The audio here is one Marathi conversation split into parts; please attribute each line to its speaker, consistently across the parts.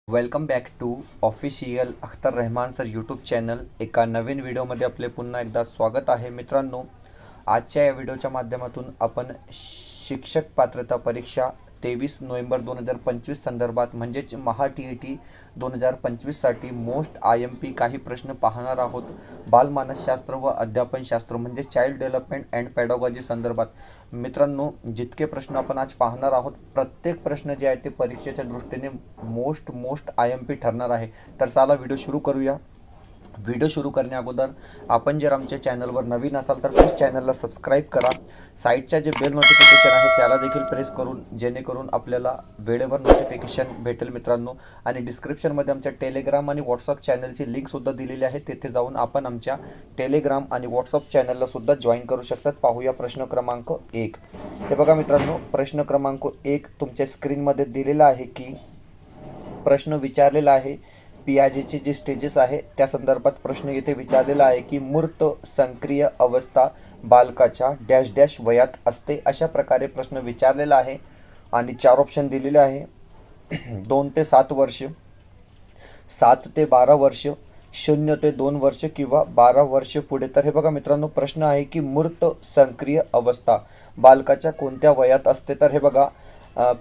Speaker 1: Welcome back to official Akhtar Rahman sir YouTube channel. एका नवीन व्हिडिओमध्ये आपले पुन्हा एकदा स्वागत आहे. मित्रांनो, आजच्या या व्हिडिओच्या माध्यमातून आपण शिक्षक पात्रता परीक्षा 23 नोव्हेंबर 2025 संदर्भात म्हणजेच महा TET 2025साठी मोस्ट IMP काही प्रश्न पाहणार आहोत. बालमानसशास्त्र व अध्यापनशास्त्र म्हणजे चाइल्ड डेव्हलपमेंट अँड पेडागॉजी संदर्भात. मित्रांनो, जितके प्रश्न आपण आज पाहणार आहोत प्रत्येक प्रश्न जे आहे ते परीक्षेच्या दृष्टीने मोस्ट IMP ठरणार आहे. तर चला व्हिडिओ सुरू करूया. व्हिडिओ सुरू करण्या अगोदर आपण जर आमच्या चॅनलवर नवीन असाल तर प्लीज चॅनलला सबस्क्राईब करा. साईडच्या जे बेल नोटिफिकेशन आहे त्याला देखील प्रेस करून जेणेकरून आपल्याला वेळेवर नोटिफिकेशन भेटेल मित्रांनो. आणि डिस्क्रिप्शनमध्ये आमच्या टेलिग्राम आणि व्हॉट्सअप चॅनलची लिंकसुद्धा दिलेली आहे. तेथे जाऊन आपण आमच्या टेलिग्राम आणि व्हॉट्सअप चॅनललासुद्धा जॉईन करू शकतात. पाहूया प्रश्न क्रमांक 1. हे बघा मित्रांनो, प्रश्न क्रमांक 1 तुमच्या स्क्रीनमध्ये दिलेला आहे की प्रश्न विचारलेला आहे पियाजेचे जे स्टेजेस आहे त्या संदर्भात प्रश्न येथे विचारलेला आहे की मूर्त सक्रिय अवस्था बालकाच्या डॅश डॅश वयात असते. अशा प्रकारे प्रश्न विचारलेला आहे आणि 4 ऑप्शन दिलेले आहे. 2 ते 7 वर्ष, 7 ते 12 वर्ष, 0 ते 2 वर्ष किंवा 12 वर्ष पुढे. तर हे बघा मित्रांनो, प्रश्न आहे की मूर्त सक्रिय अवस्था बालकाच्या कोणत्या वयात असते. तर हे बघा,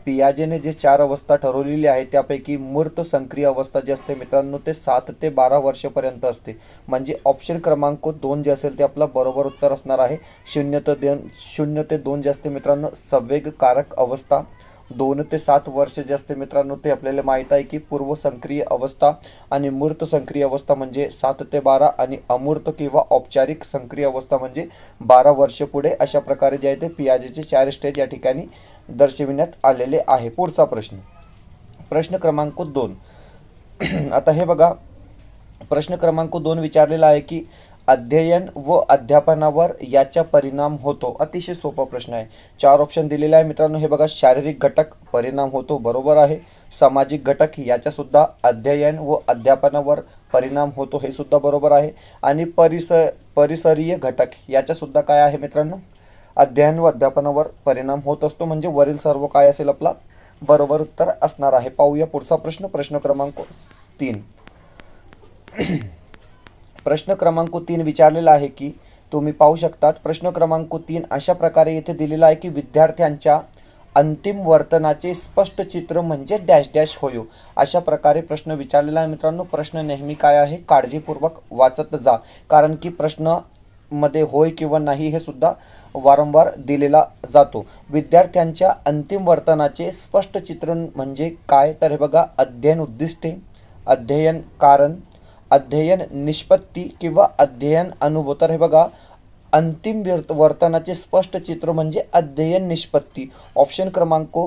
Speaker 1: पियाजेने जे 4 अवस्था ठरवलेली आहे त्यापैकी मूर्त सक्रिय अवस्था जी असते मित्रांनो ते 7 ते 12 वर्षापर्यंत असते. म्हणजे ऑप्शन क्रमांक 2 जे असेल ते आपला बरोबर उत्तर असणार आहे. 0 ते 2 जे असते मित्रांनो संवेगकारक अवस्था. 2 ते 7 वर्ष जे असते मित्रांनो ते आपल्याला माहीत आहे की पूर्व सक्रिय अवस्था. आणि मूर्त सक्रिय अवस्था म्हणजे 7 ते 12 आणि अमूर्त किंवा औपचारिक सक्रिय अवस्था म्हणजे 12 वर्ष पुढे. अशा प्रकारे जे आहे ते पियाजेचे 4 स्टेज या ठिकाणी दर्शविण्यात आलेले आहे. पुढचा प्रश्न, प्रश्न क्रमांक 2. आता हे बघा, प्रश्न क्रमांक 2 विचारलेला आहे की अध्ययन व अध्यापनावर याचा परिणाम होतो. अतिशय सोपा प्रश्न आहे. 4 ऑप्शन दिलेले आहे मित्रांनो. हे बघा, शारीरिक घटक परिणाम होतो, बरोबर आहे. सामाजिक घटक याचासुद्धा अध्ययन व अध्यापनावर परिणाम होतो, हे सुद्धा बरोबर आहे. आणि परिसरीय घटक याचासुद्धा काय आहे मित्रांनो, अध्ययन व अध्यापनावर परिणाम होत असतो. म्हणजे वरील सर्व काय असेल आपला बरोबर उत्तर असणार आहे. पाहूया पुढचा प्रश्न, प्रश्न क्रमांक 3. प्रश्न क्रमांक 3 विचारलेला आहे की तुम्ही पाहू शकतात प्रश्न क्रमांक 3 अशा प्रकारे येथे दिलेला आहे की विद्यार्थ्यांच्या अंतिम वर्तनाचे स्पष्ट चित्र म्हणजे डॅश डॅश होय. अशा प्रकारे प्रश्न विचारलेला आहे मित्रांनो. प्रश्न नेहमी काय आहे काळजीपूर्वक वाचत जा, कारण की प्रश्न मध्ये होय किंवा नाही हे सुद्धा वारंवार दिलेला जातो. विद्यार्थ्यांच्या अंतिम वर्तनाचे स्पष्ट चित्र म्हणजे काय. तर हे बघा, अध्ययन उद्दिष्टे, अध्ययन कारण, अध्ययन निष्पत्ती किंवा अध्ययन अनुभव. तर हे बघा, अंतिम वर्तनाचे स्पष्ट चित्र म्हणजे अध्ययन निष्पत्ती. ऑप्शन क्रमांक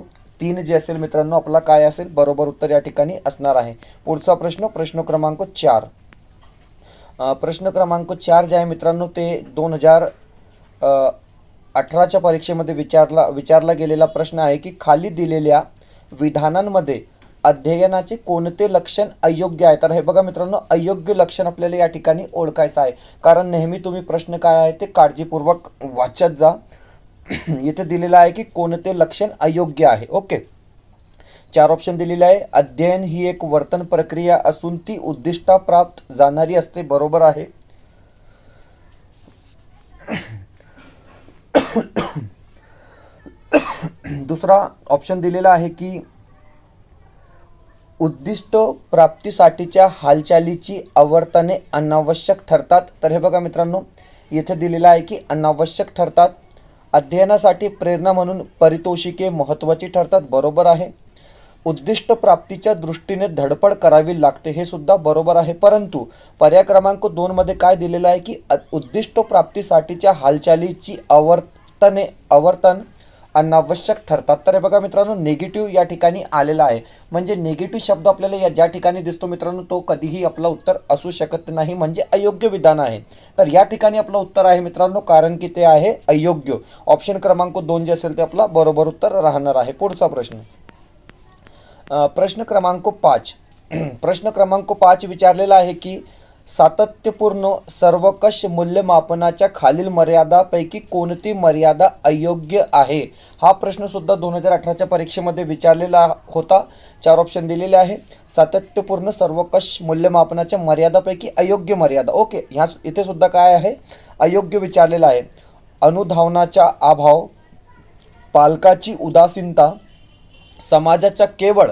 Speaker 1: 3 जे असेल मित्रांनो आपला काय असेल बरोबर उत्तर या ठिकाणी असणार आहे. पुढचा प्रश्न, प्रश्न क्रमांक 4. प्रश्न क्रमांक 4 जे आहे मित्रांनो ते 2018च्या परीक्षेमध्ये विचारला गेलेला प्रश्न आहे की खाली दिलेल्या विधानांमध्ये अध्ययनाचे कोणते लक्षण अयोग्य आहे. तर हे बघा मित्रांनो, अयोग्य लक्षण आपल्याला या ठिकाणी ओळखायचं आहे, कारण नेहमी तुम्ही प्रश्न काय आहे ते काळजीपूर्वक वाचत जा. इथे दिलेलं आहे की कोणते लक्षण अयोग्य आहे. ओके, 4 ऑप्शन दिलेले आहे. अध्ययन ही एक वर्तन प्रक्रिया असून ती उद्दिष्टाप्राप्त जाणारी असते, बरोबर आहे. दुसरा ऑप्शन दिलेला आहे की उद्दिष्ट प्राप्तीसाठीच्या हालचालीची आवर्तने अनावश्यक ठरतात. तर हे बघा मित्रांनो, येथे दिलेलं आहे की अनावश्यक ठरतात. अध्ययनासाठी प्रेरणा म्हणून पारितोषिके महत्त्वाची ठरतात, बरोबर आहे. उद्दिष्ट प्राप्तीच्या दृष्टीने धडपड करावी लागते, हे सुद्धा बरोबर आहे. परंतु पर्याय क्रमांक 2 मध्ये काय दिलेलं आहे की उद्दिष्ट प्राप्तीसाठीच्या हालचालीची आवर्तन अनावश्यक ठरतात. तर हे बघा मित्रांनो, निगेटिव्ह या ठिकाणी आलेला आहे. म्हणजे निगेटिव्ह शब्द आपल्याला ज्या ठिकाणी दिसतो मित्रांनो तो कधीही आपला उत्तर असू शकत नाही, म्हणजे अयोग्य विधान आहे. तर या ठिकाणी आपलं उत्तर आहे मित्रांनो, कारण की ते आहे अयोग्य. ऑप्शन क्रमांक 2 जे असेल ते आपला बरोबर उत्तर राहणार आहे. पुढचा प्रश्न, प्रश्न क्रमांक 5. प्रश्न क्रमांक 5 विचारलेला आहे की सातत्यपूर्ण सर्वंकष मूल्यमापनाच्या खालील मर्यादापैकी कोणती मर्यादा अयोग्य आहे? हा प्रश्न सुद्धा 2018च्या परीक्षेमध्ये विचारलेला होता. 4 ऑप्शन दिलेले आहे. सातत्यपूर्ण सर्वंकष मूल्यमापनाच्या मर्यादापैकी अयोग्य मर्यादा. ओके, ह्या इथे सुद्धा काय आहे? अयोग्य विचारलेला आहे. अनुधावनाचा अभाव, पालकाची उदासीनता, समाजाच्या केवळ,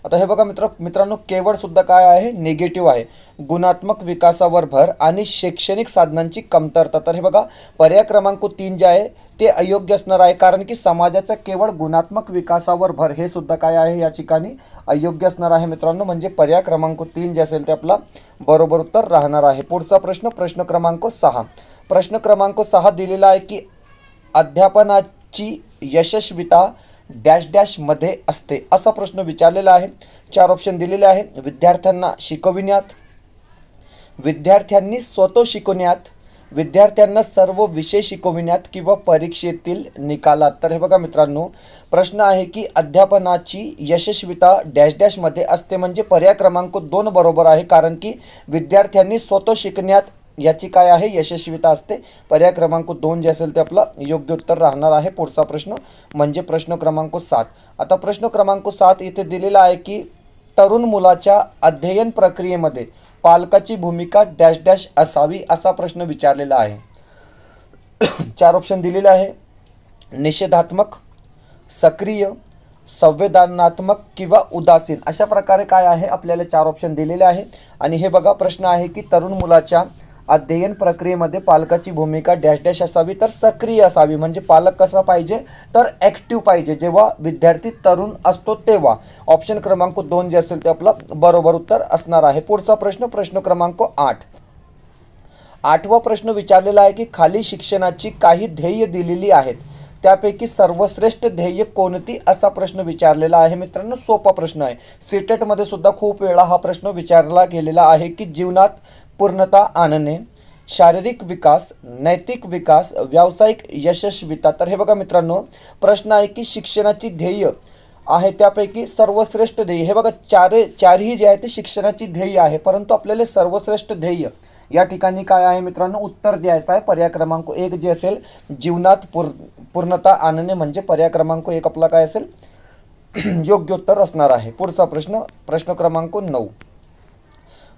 Speaker 1: आता हे बघा मित्रांनो केवळ सुद्धा काय आहे? निगेटिव्ह आहे. गुणात्मक विकासावर भर आणि शैक्षणिक साधनांची कमतरता. तर हे बघा पर्याय क्रमांक 3 जे आहे ते अयोग्य असणार आहे, कारण की समाजाच्या केवळ गुणात्मक विकासावर भर हे सुद्धा काय आहे या ठिकाणी अयोग्य असणार आहे मित्रांनो. म्हणजे पर्याय क्रमांक 3 जे असेल ते आपला बरोबर उत्तर राहणार आहे. पुढचा प्रश्न, प्रश्न क्रमांक 6. प्रश्न क्रमांक 6 दिलेला आहे की अध्यापनाची यशस्वीता डॅश डॅश मध्ये असते, असा प्रश्न विचारलेला आहे. 4 ऑप्शन दिलेले आहे. विद्यार्थ्यांना शिकविण्यात, विद्यार्थ्यांनी स्वतः शिकवण्यात, विद्यार्थ्यांना सर्व विषय शिकविण्यात किंवा परीक्षेतील निकालात. तर हे बघा मित्रांनो प्रश्न आहे की अध्यापनाची यशस्वीता डॅश डॅश मध्ये असते, म्हणजे पर्याय क्रमांक 2 बरोबर आहे, कारण की विद्यार्थ्यांनी स्वतः शिकण्यात याची काय आहे? यशस्वीता असते. पर्याय क्रमांक 2 जे असेल ते आपला योग्य उत्तर राहणार आहे. पुढचा प्रश्न म्हणजे प्रश्न क्रमांक 7. आता प्रश्न क्रमांक 7 इथे दिलेला आहे की तरुण मुलाच्या अध्ययन प्रक्रियेमध्ये पालकाची भूमिका डॅश डॅश असावी, असा प्रश्न विचारलेला आहे. 4 ऑप्शन दिलेले आहे. निषेधात्मक, सक्रिय, संवेदनात्मक किंवा उदासीन, अशा प्रकारे काय आहे आपल्याला 4 ऑप्शन दिलेले आहे. आणि हे बघा प्रश्न आहे की तरुण मुलाच्या अध्ययन प्रक्रियेमध्ये पालकाची भूमिका डॅश डॅश असावी, तर सक्रिय असावी. म्हणजे पालक कसा पाहिजे? तर ॲक्टिव्ह पाहिजे, जेव्हा विद्यार्थी तरुण असतो तेव्हा. ऑप्शन क्रमांक 2 जे असेल ते आपला बरोबर उत्तर असणार आहे. पुढचा प्रश्न, प्रश्न क्रमांक 8. 8वा प्रश्न विचारलेला आहे की खाली शिक्षणाची काही ध्येय दिलेली आहेत, त्यापैकी सर्वश्रेष्ठ ध्येय कोणती, असा प्रश्न विचारलेला आहे मित्रांनो. सोपा प्रश्न आहे. सीटेटमध्ये सुद्धा खूप वेळा हा प्रश्न विचारला गेलेला आहे की जीवनात पूर्णता आणणे, शारीरिक विकास, नैतिक विकास, व्यावसायिक यशस्वीता. तर हे बघा मित्रांनो प्रश्न आहे की शिक्षणाची ध्येय आहे त्यापैकी सर्वश्रेष्ठ ध्येय. हे बघा चारही जे आहे ते शिक्षणाची ध्येय आहे, परंतु आपल्याला सर्वश्रेष्ठ ध्येय या ठिकाणी काय आहे मित्रांनो? उत्तर द्यायचं आहे. पर्याय क्रमांक 1 जे असेल जीवनात पूर्णता आणणे, म्हणजे पर्याय क्रमांक 1 आपला काय असेल? योग्य उत्तर असणार आहे. पुढचा प्रश्न, प्रश्न क्रमांक 9.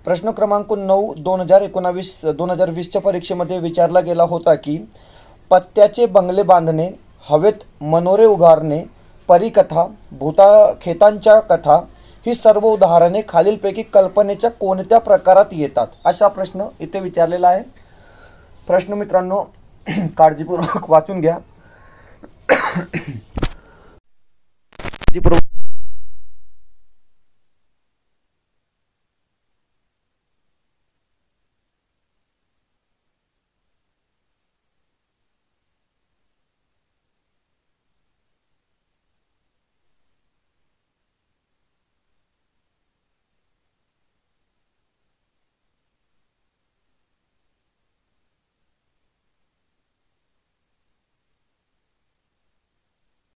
Speaker 1: प्रश्न क्रमांक 9 2020च्या परीक्षेमध्ये विचारला गेला होता की पत्त्याचे बंगले बांधणे, हवेत मनोरे उभारणे, परीकथा, भूताखेतांच्या कथा ही सर्व उदाहरणे खालीलपैकी कल्पनेच्या कोणत्या प्रकारात येतात, असा प्रश्न इथे विचारलेला आहे. प्रश्न मित्रांनो काळजीपूर्वक वाचून घ्या. काळजीपूर्वक